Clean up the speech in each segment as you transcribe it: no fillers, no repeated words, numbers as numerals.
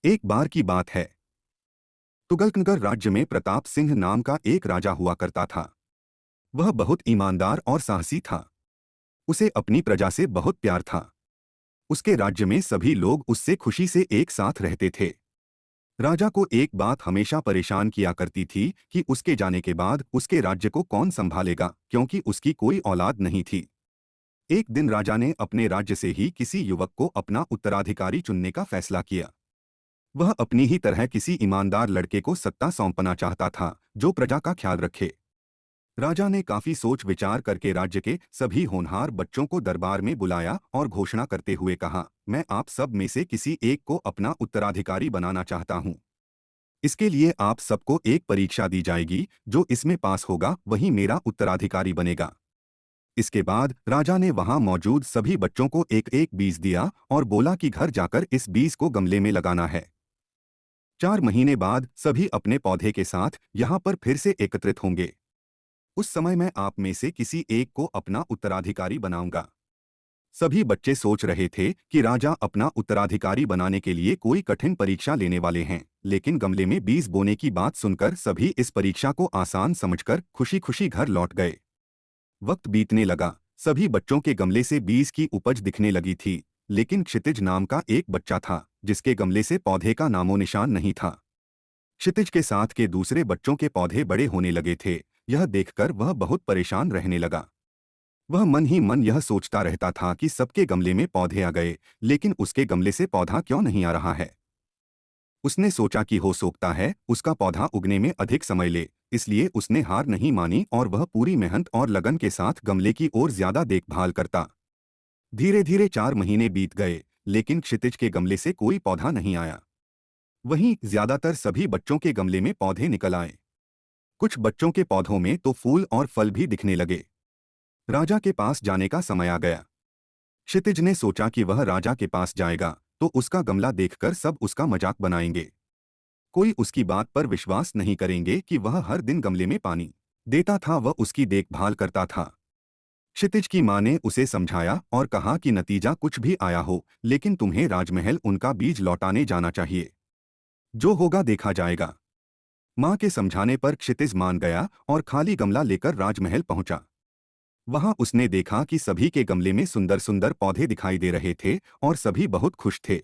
एक बार की बात है। तुगलकनगर राज्य में प्रताप सिंह नाम का एक राजा हुआ करता था। वह बहुत ईमानदार और साहसी था। उसे अपनी प्रजा से बहुत प्यार था। उसके राज्य में सभी लोग उससे खुशी से एक साथ रहते थे। राजा को एक बात हमेशा परेशान किया करती थी कि उसके जाने के बाद उसके राज्य को कौन संभालेगा, क्योंकि उसकी कोई औलाद नहीं थी। एक दिन राजा ने अपने राज्य से ही किसी युवक को अपना उत्तराधिकारी चुनने का फैसला किया। वह अपनी ही तरह किसी ईमानदार लड़के को सत्ता सौंपना चाहता था, जो प्रजा का ख्याल रखे। राजा ने काफी सोच विचार करके राज्य के सभी होनहार बच्चों को दरबार में बुलाया और घोषणा करते हुए कहा, मैं आप सब में से किसी एक को अपना उत्तराधिकारी बनाना चाहता हूँ। इसके लिए आप सबको एक परीक्षा दी जाएगी, जो इसमें पास होगा वही मेरा उत्तराधिकारी बनेगा। इसके बाद राजा ने वहां मौजूद सभी बच्चों को एक एक बीज दिया और बोला कि घर जाकर इस बीज को गमले में लगाना है। 4 महीने बाद सभी अपने पौधे के साथ यहाँ पर फिर से एकत्रित होंगे। उस समय मैं आप में से किसी एक को अपना उत्तराधिकारी बनाऊंगा। सभी बच्चे सोच रहे थे कि राजा अपना उत्तराधिकारी बनाने के लिए कोई कठिन परीक्षा लेने वाले हैं, लेकिन गमले में बीज बोने की बात सुनकर सभी इस परीक्षा को आसान समझकर खुशी खुशी घर लौट गए। वक्त बीतने लगा। सभी बच्चों के गमले से बीज की उपज दिखने लगी थी, लेकिन क्षितिज नाम का एक बच्चा था जिसके गमले से पौधे का नामो निशान नहीं था। क्षितिज के साथ के दूसरे बच्चों के पौधे बड़े होने लगे थे। यह देखकर वह बहुत परेशान रहने लगा। वह मन ही मन यह सोचता रहता था कि सबके गमले में पौधे आ गए, लेकिन उसके गमले से पौधा क्यों नहीं आ रहा है। उसने सोचा कि हो सकता है उसका पौधा उगने में अधिक समय ले, इसलिए उसने हार नहीं मानी और वह पूरी मेहनत और लगन के साथ गमले की ओर ज्यादा देखभाल करता। धीरे धीरे 4 महीने बीत गए, लेकिन क्षितिज के गमले से कोई पौधा नहीं आया। वहीं ज्यादातर सभी बच्चों के गमले में पौधे निकल आए। कुछ बच्चों के पौधों में तो फूल और फल भी दिखने लगे। राजा के पास जाने का समय आ गया। क्षितिज ने सोचा कि वह राजा के पास जाएगा तो उसका गमला देखकर सब उसका मजाक बनाएंगे। कोई उसकी बात पर विश्वास नहीं करेंगे कि वह हर दिन गमले में पानी देता था, वह उसकी देखभाल करता था। क्षितिज की मां ने उसे समझाया और कहा कि नतीजा कुछ भी आया हो, लेकिन तुम्हें राजमहल उनका बीज लौटाने जाना चाहिए। जो होगा देखा जाएगा। मां के समझाने पर क्षितिज मान गया और खाली गमला लेकर राजमहल पहुंचा। वहां उसने देखा कि सभी के गमले में सुंदर सुंदर पौधे दिखाई दे रहे थे और सभी बहुत खुश थे।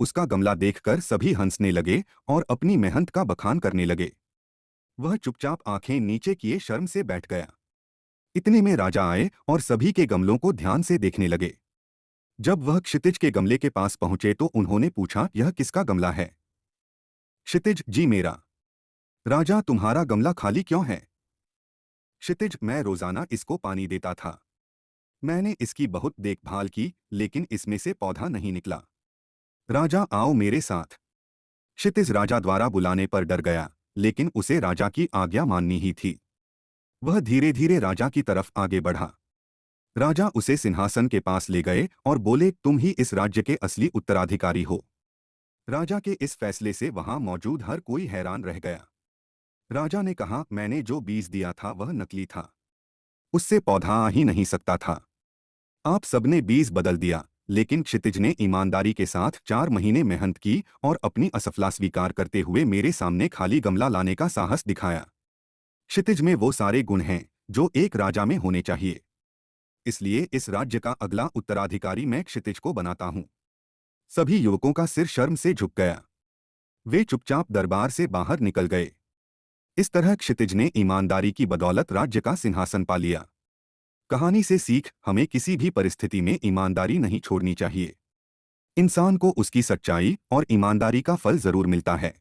उसका गमला देखकर सभी हंसने लगे और अपनी मेहनत का बखान करने लगे। वह चुपचाप आंखें नीचे किए शर्म से बैठ गया। इतने में राजा आए और सभी के गमलों को ध्यान से देखने लगे। जब वह क्षितिज के गमले के पास पहुंचे तो उन्होंने पूछा, यह किसका गमला है? क्षितिज, जी मेरा। राजा, तुम्हारा गमला खाली क्यों है? क्षितिज, मैं रोजाना इसको पानी देता था। मैंने इसकी बहुत देखभाल की, लेकिन इसमें से पौधा नहीं निकला। राजा, आओ मेरे साथ। क्षितिज राजा द्वारा बुलाने पर डर गया, लेकिन उसे राजा की आज्ञा माननी ही थी। वह धीरे धीरे राजा की तरफ आगे बढ़ा। राजा उसे सिंहासन के पास ले गए और बोले, तुम ही इस राज्य के असली उत्तराधिकारी हो। राजा के इस फैसले से वहां मौजूद हर कोई हैरान रह गया। राजा ने कहा, मैंने जो बीज दिया था वह नकली था। उससे पौधा आ ही नहीं सकता था। आप सबने बीज बदल दिया, लेकिन क्षितिज ने ईमानदारी के साथ 4 महीने मेहनत की और अपनी असफलता स्वीकार करते हुए मेरे सामने खाली गमला लाने का साहस दिखाया। क्षितिज में वो सारे गुण हैं जो एक राजा में होने चाहिए। इसलिए इस राज्य का अगला उत्तराधिकारी मैं क्षितिज को बनाता हूँ। सभी युवकों का सिर शर्म से झुक गया। वे चुपचाप दरबार से बाहर निकल गए। इस तरह क्षितिज ने ईमानदारी की बदौलत राज्य का सिंहासन पा लिया। कहानी से सीख, हमें किसी भी परिस्थिति में ईमानदारी नहीं छोड़नी चाहिए। इंसान को उसकी सच्चाई और ईमानदारी का फल जरूर मिलता है।